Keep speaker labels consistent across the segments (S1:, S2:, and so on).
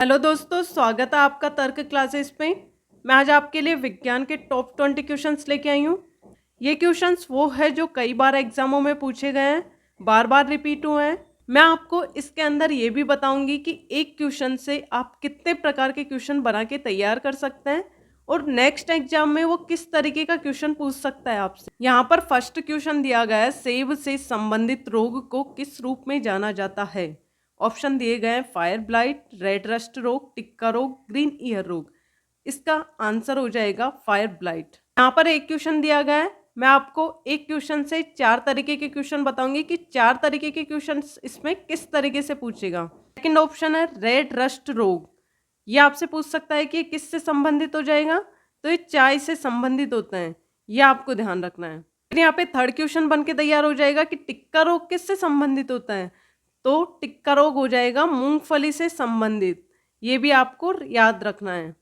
S1: Hello दोस्तों, स्वागत है आपका तर्क क्लासेस में। मैं आज आपके लिए विज्ञान के टॉप 20 क्वेश्चंस लेके आई हूँ। ये क्वेश्चंस वो है जो कई बार एग्जामों में पूछे गए हैं, बार बार रिपीट हुए हैं। मैं आपको इसके अंदर ये भी बताऊंगी कि एक क्वेश्चन से आप कितने प्रकार के क्वेश्चन बना के तैयार कर सकते हैं और नेक्स्ट एग्जाम में वो किस तरीके का क्वेश्चन पूछ सकता है आपसे। यहाँ पर फर्स्ट क्वेश्चन दिया गया है, सेब से संबंधित रोग को किस रूप में जाना जाता है। ऑप्शन दिए गए हैं फायर ब्लाइट, रेड रस्ट रोग, टिक्का रोग, ग्रीन ईयर रोग। इसका आंसर हो जाएगा फायर ब्लाइट। यहाँ पर एक क्वेश्चन दिया गया है, मैं आपको एक क्वेश्चन से 4 तरीके के क्वेश्चन बताऊंगी कि 4 तरीके के क्वेश्चन इसमें किस तरीके से पूछेगा। सेकंड ऑप्शन है रेड रस्ट रोग। ये आपसे पूछ सकता है कि किससे संबंधित हो जाएगा, तो ये चाय से संबंधित होते हैं, ये आपको ध्यान रखना है। फिर यहाँ पे थर्ड क्वेश्चन बन के तैयार हो जाएगा कि टिक्का रोग किससे संबंधित होता है, तो टिक्का रोग हो जाएगा मूंगफली से संबंधित, ये भी आपको याद रखना है।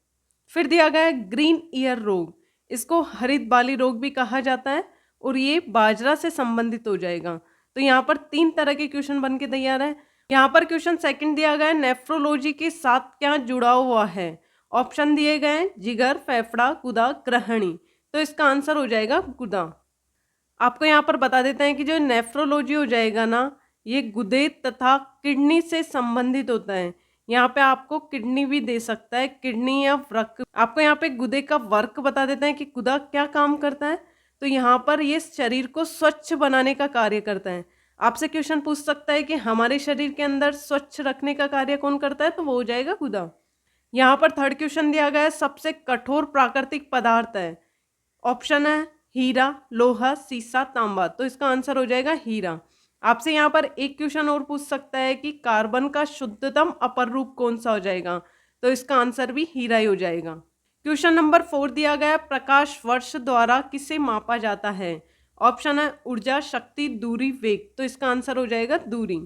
S1: फिर दिया गया है ग्रीन ईयर रोग, इसको हरित बाली रोग भी कहा जाता है और ये बाजरा से संबंधित हो जाएगा। तो यहाँ पर 3 तरह के क्वेश्चन बन के तैयार है। यहाँ पर क्वेश्चन सेकंड दिया गया है, नेफ्रोलॉजी के साथ क्या जुड़ा हुआ है। ऑप्शन दिए गए हैं जिगर, फेफड़ा, गुदा, ग्रहणी। तो इसका आंसर हो जाएगा गुदा। आपको यहाँ पर बता देते हैं कि जो नेफ्रोलॉजी हो जाएगा ना, ये गुदे तथा किडनी से संबंधित होता है। यहाँ पे आपको किडनी भी दे सकता है, किडनी या वृक्क। आपको यहाँ पे गुदे का वर्क बता देते हैं कि गुदा क्या काम करता है। तो यहाँ पर ये शरीर को स्वच्छ बनाने का कार्य करता है। आपसे क्वेश्चन पूछ सकता है कि हमारे शरीर के अंदर स्वच्छ रखने का कार्य कौन करता है, तो वो हो जाएगा गुदा। यहाँ पर थर्ड क्वेश्चन दिया गया है, सबसे कठोर प्राकृतिक पदार्थ है। ऑप्शन है हीरा, लोहा, सीसा, तांबा। तो इसका आंसर हो जाएगा हीरा। आपसे यहाँ पर एक क्वेश्चन और पूछ सकता है कि कार्बन का शुद्धतम अपर रूप कौन सा हो जाएगा, तो इसका आंसर भी हीरा ही हो जाएगा। क्वेश्चन नंबर 4 दिया गया है, प्रकाश वर्ष द्वारा किसे मापा जाता है। ऑप्शन है ऊर्जा, शक्ति, दूरी, वेग। तो इसका आंसर हो जाएगा दूरी।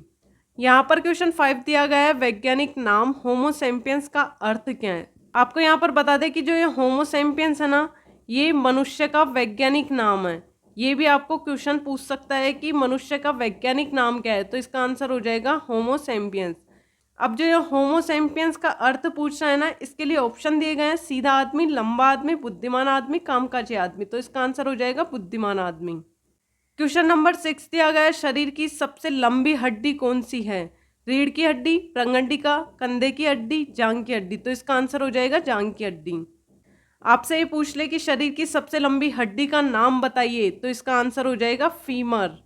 S1: यहाँ पर क्वेश्चन 5 दिया गया है, वैज्ञानिक नाम होमोसेपियंस का अर्थ क्या है। आपको यहाँ पर बता दें कि जो ये होमोसेपियंस है ना, ये मनुष्य का वैज्ञानिक नाम है। ये भी आपको क्वेश्चन पूछ सकता है कि मनुष्य का वैज्ञानिक नाम क्या है, तो इसका आंसर हो जाएगा होमोसेपियंस। अब जो ये होमोसेपियंस का अर्थ पूछ रहा है ना, इसके लिए ऑप्शन दिए गए हैं सीधा आदमी, लंबा आदमी, बुद्धिमान आदमी, कामकाजी आदमी। तो इसका आंसर हो जाएगा बुद्धिमान आदमी। क्वेश्चन नंबर 6 दिया गया है, शरीर की सबसे लंबी हड्डी कौन सी है। रीढ़ की हड्डी, प्रंगंडिका, कंधे की हड्डी, जांग की हड्डी। तो इसका आंसर हो जाएगा जांग की हड्डी। आपसे ये पूछ ले कि शरीर की सबसे लंबी हड्डी का नाम बताइए, तो इसका आंसर हो जाएगा फीमर।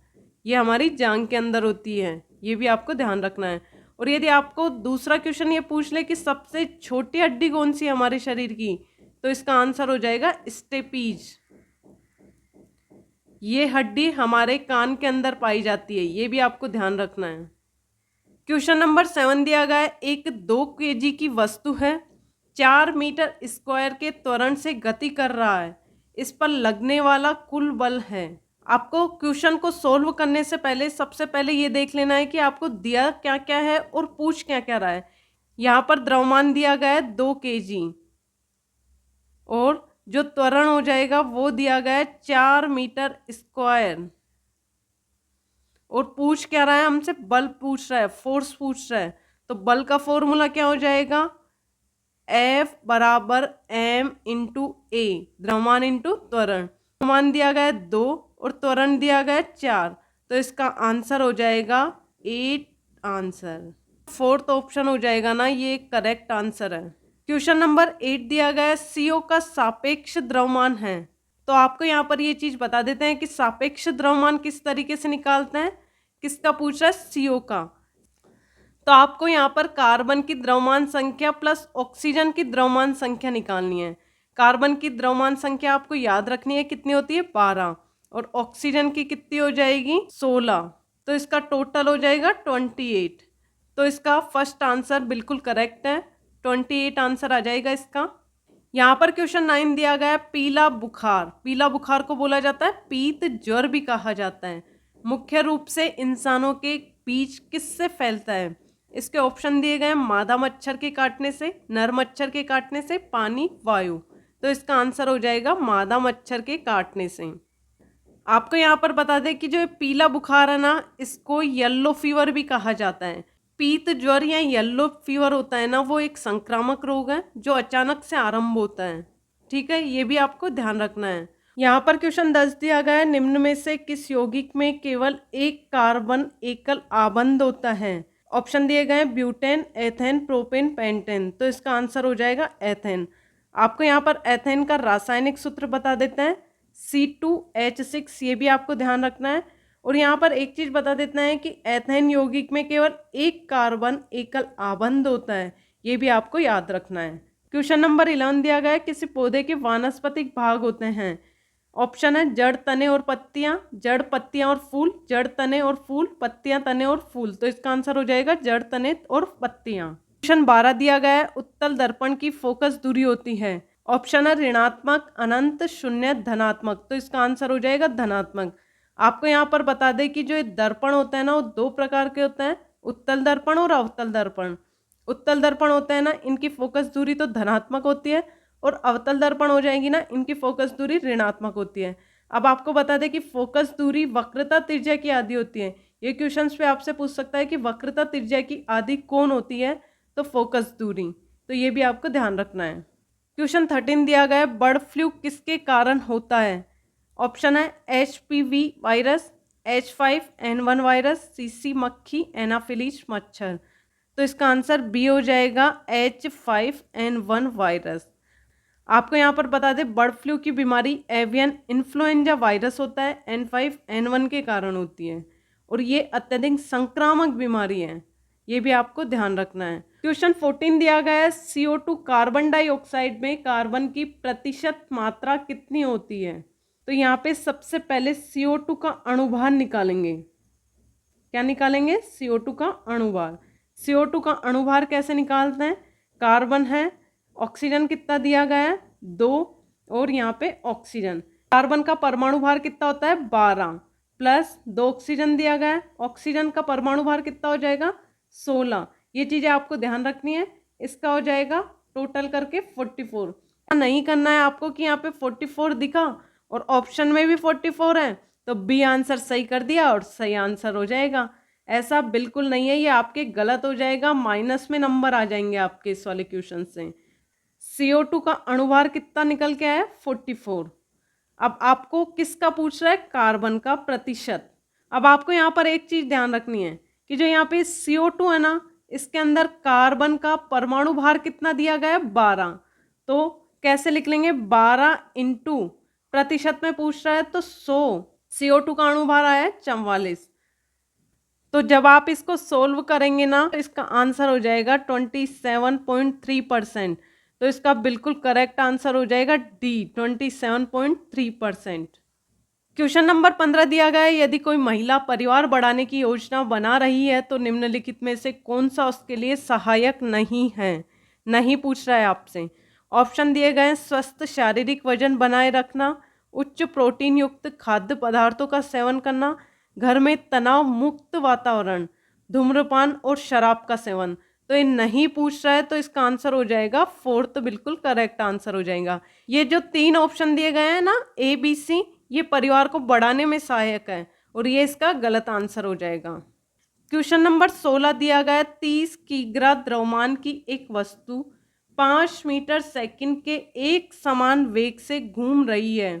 S1: ये हमारी जांग के अंदर होती है, ये भी आपको ध्यान रखना है। और यदि आपको दूसरा क्वेश्चन ये पूछ ले कि सबसे छोटी हड्डी कौन सी है हमारे शरीर की, तो इसका आंसर हो जाएगा स्टेपीज। ये हड्डी हमारे कान के अंदर पाई जाती है, ये भी आपको ध्यान रखना है। क्वेश्चन नंबर 7 दिया गया है, एक 2 kg की वस्तु है, 4 मीटर स्क्वायर के त्वरण से गति कर रहा है, इस पर लगने वाला कुल बल है। आपको क्वेश्चन को सोल्व करने से पहले सबसे पहले ये देख लेना है कि आपको दिया क्या क्या है और पूछ क्या क्या रहा है। यहाँ पर द्रव्यमान दिया गया है 2 kg और जो त्वरण हो जाएगा वो दिया गया है 4 मीटर स्क्वायर। और पूछ क्या रहा है हमसे, बल पूछ रहा है, फोर्स पूछ रहा है। तो बल का फॉर्मूला क्या हो जाएगा, F बराबर m इंटू ए, द्रव्यमान इंटू त्वरण। द्रव्यमान दिया गया है 2 और त्वरण दिया गया है 4। तो इसका आंसर हो जाएगा 8 आंसर। फोर्थ ऑप्शन हो जाएगा ना, ये करेक्ट आंसर है। क्वेश्चन नंबर 8 दिया गया है, CO का सापेक्ष द्रव्यमान है। तो आपको यहाँ पर ये चीज बता देते हैं कि सापेक्ष द्रव्यमान किस तरीके से निकालते हैं। किसका पूछ रहा है, CO का। तो आपको यहाँ पर कार्बन की द्रव्यमान संख्या प्लस ऑक्सीजन की द्रव्यमान संख्या निकालनी है। कार्बन की द्रव्यमान संख्या आपको याद रखनी है, कितनी होती है 12, और ऑक्सीजन की कितनी हो जाएगी 16। तो इसका टोटल हो जाएगा 28। तो इसका फर्स्ट आंसर बिल्कुल करेक्ट है, 28 आंसर आ जाएगा इसका। यहाँ पर क्वेश्चन 9 दिया गया है, पीला बुखार। पीला बुखार को बोला जाता है पीत ज्वर भी कहा जाता है, मुख्य रूप से इंसानों के बीच किससे फैलता है। इसके ऑप्शन दिए गए हैं मादा मच्छर के काटने से, नर मच्छर के काटने से, पानी, वायु। तो इसका आंसर हो जाएगा मादा मच्छर के काटने से। आपको यहाँ पर बता दें कि जो पीला बुखार है ना, इसको येलो फीवर भी कहा जाता है। पीत ज्वर या येलो फीवर होता है ना, वो एक संक्रामक रोग है जो अचानक से आरंभ होता है। ठीक है, ये भी आपको ध्यान रखना है। यहाँ पर क्वेश्चन 10 दिया गया है, निम्न में से किस यौगिक में केवल एक कार्बन एकल आबंध होता है। ऑप्शन दिए गए हैं ब्यूटेन, एथेन, प्रोपेन, पेंटेन। तो इसका आंसर हो जाएगा एथेन। आपको यहाँ पर एथेन का रासायनिक सूत्र बता देते हैं, C2H6, ये भी आपको ध्यान रखना है। और यहाँ पर एक चीज बता देते हैं कि एथेन यौगिक में केवल एक कार्बन एकल आबंध होता है, ये भी आपको याद रखना है। क्वेश्चन नंबर 11 दिया गया है, किसी पौधे के वानस्पतिक भाग होते हैं। ऑप्शन है जड़, तने और पत्तियां, जड़, पत्तियां और फूल, जड़, तने और फूल, पत्तियां, तने और फूल। तो इसका आंसर हो जाएगा जड़, तने और पत्तियां। क्वेश्चन 12 दिया गया है, उत्तल दर्पण की फोकस दूरी होती है। ऑप्शन है ऋणात्मक, अनंत, शून्य, धनात्मक। तो इसका आंसर हो जाएगा धनात्मक। आपको यहाँ पर बता दें कि जो दर्पण होता है ना, वो दो प्रकार के होते हैं, उत्तल दर्पण और अवतल दर्पण। उत्तल दर्पण होता है ना, इनकी फोकस दूरी तो धनात्मक होती है, और अवतल दर्पण हो जाएगी ना, इनकी फोकस दूरी ऋणात्मक होती है। अब आपको बता दें कि फोकस दूरी वक्रता त्रिज्या की आधी होती है। ये क्वेश्चंस पे आपसे पूछ सकता है कि वक्रता त्रिज्या की आधी कौन होती है, तो फोकस दूरी। तो ये भी आपको ध्यान रखना है। क्वेश्चन 13 दिया गया है, बर्ड फ्लू किसके कारण होता है। ऑप्शन है HPV virus, H5N1 virus, CC मक्खी, एनाफिलीज मच्छर। तो इसका आंसर बी हो जाएगा H5N1 वायरस। आपको यहाँ पर बता दें बर्ड फ्लू की बीमारी एवियन इन्फ्लुएंजा वायरस होता है, N5N1 के कारण होती है, और ये अत्यधिक संक्रामक बीमारी है, ये भी आपको ध्यान रखना है। क्वेश्चन 14 दिया गया है, CO2 कार्बन डाइऑक्साइड में कार्बन की प्रतिशत मात्रा कितनी होती है। तो यहाँ पे सबसे पहले CO2 का अणुभार निकालेंगे। क्या निकालेंगे? CO2 का अणुभार। CO2 का अणुभार कैसे निकालते हैं? कार्बन है, ऑक्सीजन कितना दिया गया है? 2, और यहाँ पे ऑक्सीजन। कार्बन का परमाणु भार कितना होता है? 12, प्लस 2 ऑक्सीजन दिया गया है। ऑक्सीजन का परमाणु भार कितना हो जाएगा? 16। ये चीजें आपको ध्यान रखनी है। इसका हो जाएगा टोटल करके 44। नहीं करना है आपको कि यहाँ पे 44 दिखा और ऑप्शन में भी 44 है तो बी आंसर सही कर दिया और सही आंसर हो जाएगा। ऐसा बिल्कुल नहीं है, ये आपके गलत हो जाएगा, माइनस में नंबर आ जाएंगे आपके इस वाले क्वेश्चन से। CO2 का अणुभार कितना निकल के आया? 44। अब आपको किसका पूछ रहा है? कार्बन का प्रतिशत। अब आपको यहाँ पर एक चीज ध्यान रखनी है कि जो यहाँ पे CO2 है ना, इसके अंदर कार्बन का परमाणु भार कितना दिया गया है? 12। तो कैसे लिख लेंगे? 12 इंटू प्रतिशत में पूछ रहा है तो 100। CO2 का अणुभार आया है 44। तो जब आप इसको सोल्व करेंगे ना, तो इसका आंसर हो जाएगा 27.3%। तो इसका बिल्कुल करेक्ट आंसर हो जाएगा डी, 27.3%। क्वेश्चन नंबर 15 दिया गया है, यदि कोई महिला परिवार बढ़ाने की योजना बना रही है तो निम्नलिखित में से कौन सा उसके लिए सहायक नहीं है। नहीं पूछ रहा है आपसे। ऑप्शन दिए गए हैं, स्वस्थ शारीरिक वजन बनाए रखना, उच्च प्रोटीन युक्त खाद्य पदार्थों का सेवन करना, घर में तनाव मुक्त वातावरण, धूम्रपान और शराब का सेवन। तो ये नहीं पूछ रहा है तो इसका आंसर हो जाएगा 4th, बिल्कुल करेक्ट आंसर हो जाएगा। ये जो 3 ऑप्शन दिए गए हैं ना, ABC, ये परिवार को बढ़ाने में सहायक है और ये इसका गलत आंसर हो जाएगा। क्वेश्चन नंबर 16 दिया गया है, 30 किग्रा द्रव्यमान की एक वस्तु 5 मीटर सेकंड के एक समान वेग से घूम रही है,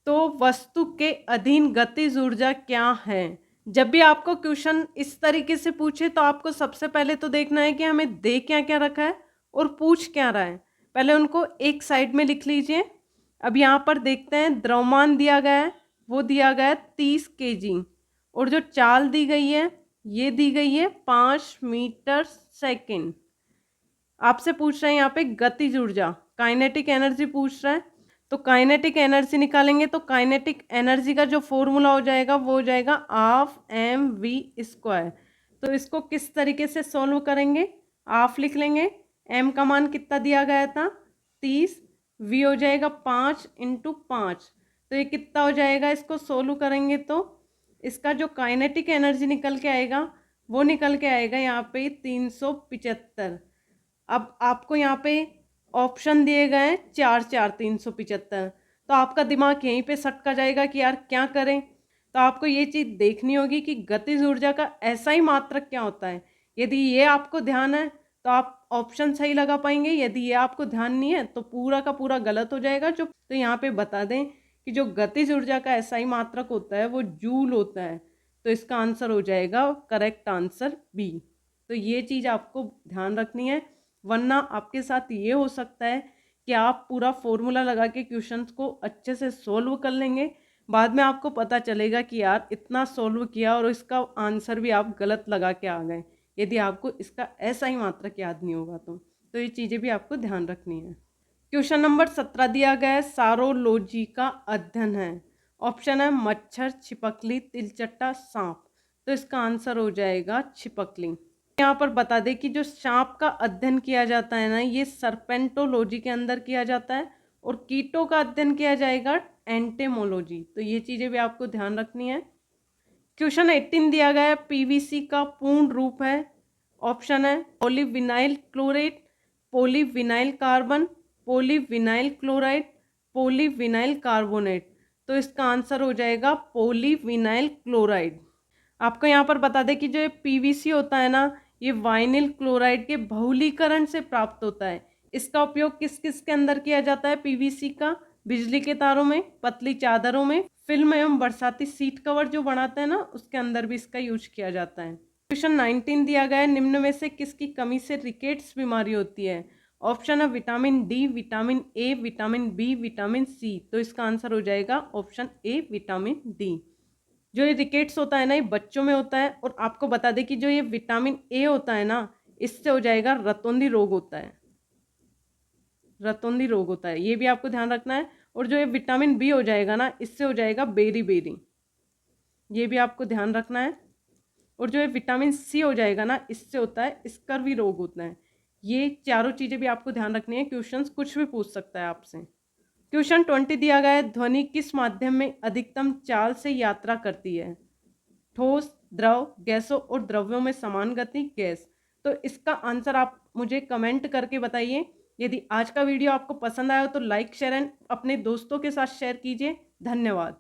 S1: तो वस्तु के अधीन गतिज ऊर्जा क्या है। जब भी आपको क्वेश्चन इस तरीके से पूछे तो आपको सबसे पहले तो देखना है कि हमें दे क्या क्या रखा है और पूछ क्या रहा है। पहले उनको एक साइड में लिख लीजिए। अब यहाँ पर देखते हैं, द्रव्यमान दिया गया है, वो दिया गया है 30 kg, और जो चाल दी गई है ये दी गई है 5 मीटर सेकेंड। आपसे पूछ रहे हैं यहाँ पे गतिज ऊर्जा, काइनेटिक एनर्जी पूछ रहा है, तो काइनेटिक एनर्जी निकालेंगे तो काइनेटिक एनर्जी का जो फॉर्मूला हो जाएगा वो हो जाएगा हाफ mv²। तो इसको किस तरीके से सॉल्व करेंगे? हाफ लिख लेंगे, m का मान कितना दिया गया था? 30, v हो जाएगा 5 × 5। तो ये कितना हो जाएगा? इसको सोल्व करेंगे तो इसका जो काइनेटिक एनर्जी निकल के आएगा वो निकल के आएगा यहाँ पे 375। अब आपको यहाँ पे ऑप्शन दिए गए हैं 4 4 375, तो आपका दिमाग यहीं पे सटका जाएगा कि यार क्या करें। तो आपको ये चीज़ देखनी होगी कि गतिज ऊर्जा का ऐसा ही मात्रक क्या होता है यदि ये आपको ध्यान है तो आप ऑप्शन सही लगा पाएंगे, यदि ये आपको ध्यान नहीं है तो पूरा का पूरा गलत हो जाएगा। जो तो यहाँ पे बता दें कि जो गतिज ऊर्जा का एसआई मात्रक होता है वो जूल होता है, तो इसका आंसर हो जाएगा करेक्ट आंसर बी। तो ये चीज़ आपको ध्यान रखनी है, वरना आपके साथ ये हो सकता है कि आप पूरा फॉर्मूला लगा के क्वेश्चंस को अच्छे से सोल्व कर लेंगे, बाद में आपको पता चलेगा कि यार इतना सोल्व किया और इसका आंसर भी आप गलत लगा के आ गए, यदि आपको इसका ऐसा ही मात्रक याद नहीं होगा तो ये चीज़ें भी आपको ध्यान रखनी है। क्वेश्चन नंबर 17 दिया गया है, सारोलॉजी का अध्ययन है। ऑप्शन है मच्छर, छिपकली, तिलचट्टा, सांप। तो इसका आंसर हो जाएगा छिपकली। यहाँ पर बता दें कि जो सांप का अध्ययन किया जाता है ना, ये सर्पेंटोलॉजी के अंदर किया जाता है, और कीटों का अध्ययन किया जाएगा एंटेमोलॉजी। तो ये चीज़ें भी आपको ध्यान रखनी है। क्वेश्चन 18 दिया गया है, पीवीसी का पूर्ण रूप है। ऑप्शन है polyvinyl chloride, polyvinyl carbon, polyvinyl chloride, polyvinyl carbonate. तो इसका आंसर हो जाएगा पॉलीविनाइल क्लोराइड। आपको यहाँ पर बता दें कि जो पीवीसी होता है ना, ये वाइनिल क्लोराइड के बहुलीकरण से प्राप्त होता है। इसका उपयोग किस किस के अंदर किया जाता है पीवीसी का? बिजली के तारों में, पतली चादरों में, फिल्म एवं बरसाती सीट कवर जो बनाते हैं ना, उसके अंदर भी इसका यूज किया जाता है। क्वेश्चन 19 दिया गया है, निम्न में से किसकी कमी से रिकेट्स बीमारी होती है? ऑप्शन है vitamin D, vitamin A, vitamin B, vitamin C. तो इसका आंसर हो जाएगा ऑप्शन ए विटामिन डी। जो ये रिकेट्स होता है ना, ये बच्चों में होता है, और आपको बता दें कि जो ये विटामिन ए होता है ना, इससे हो जाएगा रतौंधी रोग होता है, रतौंधी रोग होता है, ये भी आपको ध्यान रखना है। और जो ये विटामिन बी हो जाएगा ना, इससे हो जाएगा बेरी बेरी, ये भी आपको ध्यान रखना है। और जो ये विटामिन सी हो जाएगा ना, इससे होता है स्कर्वी रोग होता है। ये चारों चीज़ें भी आपको ध्यान रखनी है, क्वेश्चंस कुछ भी पूछ सकता है आपसे। क्वेश्चन 20 दिया गया है, ध्वनि किस माध्यम में अधिकतम चाल से यात्रा करती है? ठोस, द्रव, गैसों और द्रव्यों में समान गति, गैस। तो इसका आंसर आप मुझे कमेंट करके बताइए। यदि आज का वीडियो आपको पसंद आया तो लाइक शेयर एंड अपने दोस्तों के साथ शेयर कीजिए। धन्यवाद।